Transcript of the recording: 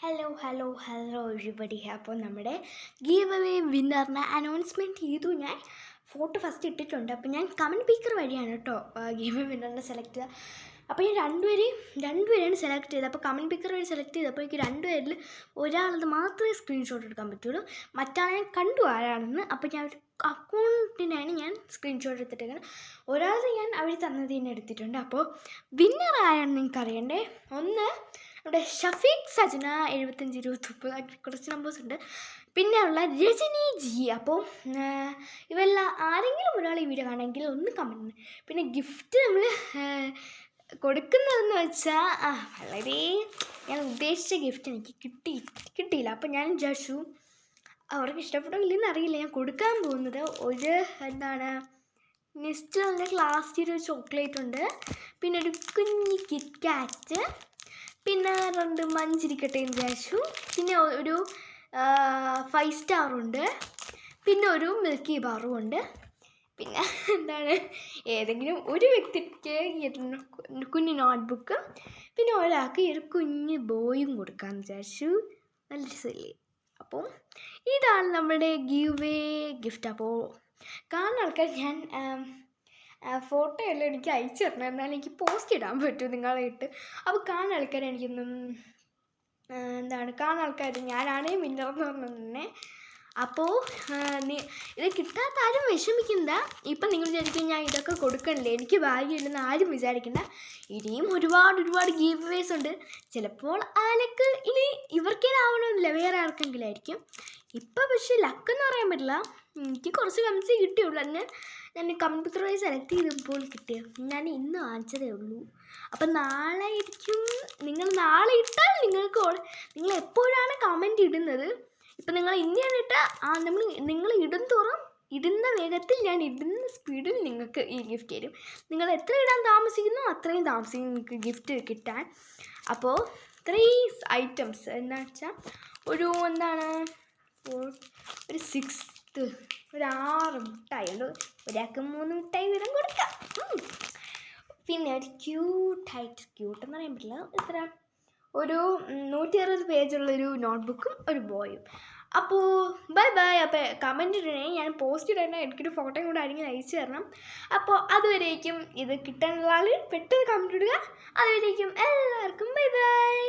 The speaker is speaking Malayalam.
Hello everybody. അപ്പോൾ നമ്മുടെ ഗീവ് അവേ വിന്നറിനെ അനൗൺസ്മെൻറ്റ് ചെയ്തു. ഞാൻ ഫോട്ടോ ഫസ്റ്റ് ഇട്ടിട്ടുണ്ട്. അപ്പോൾ ഞാൻ കമൻറ്റ് പിക്കർ വഴിയാണ് കേട്ടോ ഗീവ് അവേ വിന്നറിനെ സെലക്ട് ചെയ്തത്. അപ്പോൾ ഞാൻ രണ്ടുപേരെയാണ് സെലക്ട് ചെയ്തത്. അപ്പോൾ കമൻറ്റ് പിക്കർ വഴി സെലക്ട് ചെയ്തപ്പോൾ എനിക്ക് രണ്ടുപേരിൽ ഒരാളത് മാത്രമേ സ്ക്രീൻഷോട്ട് എടുക്കാൻ പറ്റുള്ളൂ. മറ്റാളെ ഞാൻ കണ്ടു ആരാണെന്ന്. അപ്പോൾ ഞാൻ ഒരു അക്കൗണ്ടിനാണ് ഞാൻ സ്ക്രീൻഷോട്ട് എടുത്തിട്ടേക്കുന്നത്. ഒരാളത് ഞാൻ അവർ തന്നത് തന്നെ എടുത്തിട്ടുണ്ട്. അപ്പോൾ വിന്നർ ആരാണെന്ന് നിങ്ങൾക്ക് അറിയണ്ടേ. ഒന്ന് നമ്മുടെ ഷഫീഖ് സജന 7529 കുറച്ച് നമ്പേഴ്സ് ഉണ്ട്. പിന്നെ ഉള്ള രജനി ജി. അപ്പോൾ ഇവരെല്ലാം ആരെങ്കിലും ഒരാൾ ഈ വീഡിയോ കാണുമെങ്കിൽ ഒന്ന് കമൻറ്റ്. പിന്നെ ഗിഫ്റ്റ് നമ്മൾ കൊടുക്കുന്നതെന്ന് വെച്ചാൽ വളരെ ഞാൻ ഉദ്ദേശിച്ച ഗിഫ്റ്റ് എനിക്ക് കിട്ടിയില്ല. അപ്പോൾ ഞാൻ വിചാരിച്ചു അവർക്ക് ഇഷ്ടപ്പെടില്ലെന്ന് അറിയില്ല. ഞാൻ കൊടുക്കാൻ പോകുന്നത് ഒരു നെസ്റ്റിലുള്ള ക്ലാസ്സിൽ ഒരു ചോക്ലേറ്റ് ഉണ്ട്, പിന്നെ ഒരു കുഞ്ഞി കിറ്റ് കാറ്റ്, പിന്നെ 2 മഞ്ചിരിക്കട്ടെ എന്ന് വിചാരിച്ചു, പിന്നെ ഒരു 5 സ്റ്റാറുണ്ട്, പിന്നെ ഒരു മിൽക്കി ബാറും ഉണ്ട്. പിന്നെ ഏതെങ്കിലും ഒരു വ്യക്തിക്ക് കുഞ്ഞു നോട്ട്ബുക്ക്, പിന്നെ ഒരാൾക്ക് ഈ ഒരു കുഞ്ഞ് ബോയും കൊടുക്കാമെന്ന് വിചാരിച്ചു. നല്ല രസമില്ലേ? അപ്പോൾ ഇതാണ് നമ്മുടെ ഗീവ് അവേ ഗിഫ്റ്റ്. അപ്പോൾ കാണുന്ന ആൾക്കാർ ഞാൻ ഫോട്ടോ എല്ലാം എനിക്ക് അയച്ചു തരണം, എന്നാലും എനിക്ക് പോസ്റ്റ് ഇടാൻ പറ്റും നിങ്ങളായിട്ട്. അപ്പോൾ കാണുന്ന ആൾക്കാർ എനിക്കൊന്നും കാണുന്ന ആൾക്കാർ ഞാനാണേ വിന്നറെന്ന് പറഞ്ഞത് തന്നെ. അപ്പോൾ ഇത് കിട്ടാത്ത ആരും വിഷമിക്കണ്ട. ഇപ്പം നിങ്ങൾ വിചാരിക്കും ഞാൻ ഇതൊക്കെ കൊടുക്കണില്ലേ, എനിക്ക് ഭാഗ്യമില്ലെന്ന് ആരും വിചാരിക്കണ്ട. ഇനിയും ഒരുപാട് ഗീവ് അവേസ് ഉണ്ട്. ചിലപ്പോൾ ആനക്ക് ഇനി ഇവർക്കേലാവണമെന്നില്ല, വേറെ ആർക്കെങ്കിലും ആയിരിക്കും. ഇപ്പം പക്ഷേ ലക്കെന്ന് പറയാൻ പറ്റില്ല. എനിക്ക് കുറച്ച് കമൻസ് കിട്ടിയുള്ളൂ. ഞാൻ കമ്പ്യൂട്ടർ വഴി സെലക്ട് ചെയ്തപ്പോൾ കിട്ടിയത്. ഞാൻ ഇന്ന് വാങ്ങിച്ചതേ ഉള്ളൂ. അപ്പം നാളെ ആയിരിക്കും. നിങ്ങൾ നാളെ ഇട്ടാൽ നിങ്ങൾ എപ്പോഴാണ് കമൻറ്റ് ഇടുന്നത്, ഇപ്പം നിങ്ങൾ ഇന്നയാണ് ഇട്ടാൽ നിങ്ങൾ ഇടുന്ന വേഗത്തിൽ ഞാൻ ഇടുന്ന സ്പീഡിൽ നിങ്ങൾക്ക് ഈ ഗിഫ്റ്റ് തരും. നിങ്ങൾ എത്ര ഇടാൻ താമസിക്കുന്നോ അത്രയും താമസിക്കും നിങ്ങൾക്ക് ഗിഫ്റ്റ് കിട്ടാൻ. അപ്പോൾ 3 ഐറ്റംസ് എന്താണെന്ന് വെച്ചാൽ ഒരു 6 ഒരു 6 മിഠായി ഉണ്ട്. ഒരാൾക്ക് 3 മിഠായി വീതം കൊടുക്കാം. പിന്നെ ഒരു ക്യൂട്ടെന്ന് പറയാൻ പറ്റില്ല, ഒരു 160 പേജുള്ളൊരു നോട്ട്ബുക്കും ഒരു ബോയും. അപ്പോൾ ബൈ. അപ്പോൾ കമൻറ്റ് ഇടണേ, ഞാൻ പോസ്റ്റ് ഇടണേ, എനിക്കൊരു ഫോട്ടോയും കൂടെ ആരെങ്കിലും അയച്ചു തരണം. അപ്പോൾ അതുവരേക്കും ഇത് കിട്ടാനുള്ള ആൾ പെട്ടെന്ന് കമൻറ്റ് ഇടുക. അതുവരേക്കും എല്ലാവർക്കും ബൈ.